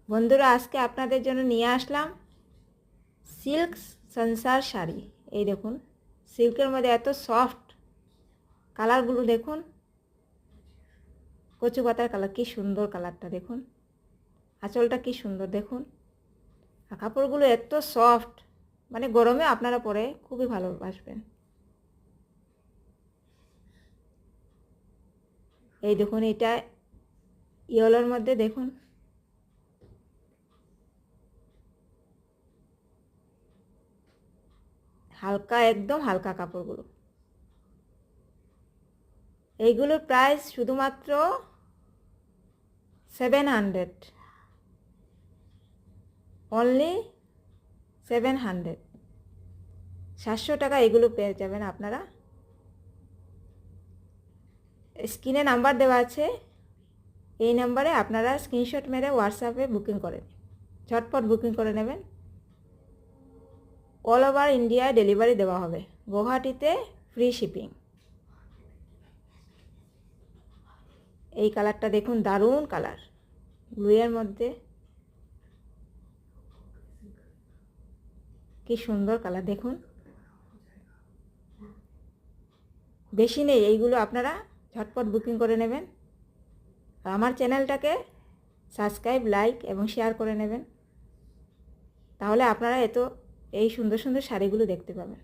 বন্ধুরা, আজকে আপনাদের জন্য নিয়ে আসলাম সিল্ক সংসার শাড়ি। এই দেখুন, সিল্কের মধ্যে এত সফট, কালারগুলো দেখুন, কচু পাতার কালার, কি সুন্দর কালারটা দেখুন, আঁচলটা কি সুন্দর দেখুন, আর কাপড়গুলো এত সফট, মানে গরমে আপনারা পরে খুবই ভালোবাসবেন। এই দেখুন, এটা ইয়েলোর মধ্যে দেখুন, হালকা, একদম হালকা কাপড়গুলো। এইগুলোর প্রাইস শুধুমাত্র 700, অনলি 700, 700 টাকা এগুলো পেয়ে যাবেন আপনারা। স্ক্রিনে নাম্বার দেওয়া আছে, এই নাম্বারে আপনারা স্ক্রিনশট মেরে হোয়াটসঅ্যাপে বুকিং করে ঝটপট বুকিং করে নেবেন। অল ওভার ইন্ডিয়ায় ডেলিভারি দেওয়া হবে, গুয়াহাটিতে ফ্রি শিপিং। এই কালারটা দেখুন, দারুণ কালার, ব্লুয়ের মধ্যে কি সুন্দর কালার দেখুন। বেশি নেই, এইগুলো আপনারা ঝটপট বুকিং করে নেবেন। আর আমার চ্যানেলটাকে সাবস্ক্রাইব, লাইক এবং শেয়ার করে নেবেন, তাহলে আপনারা এই সুন্দর সুন্দর শাড়িগুলো দেখতে পাবেন।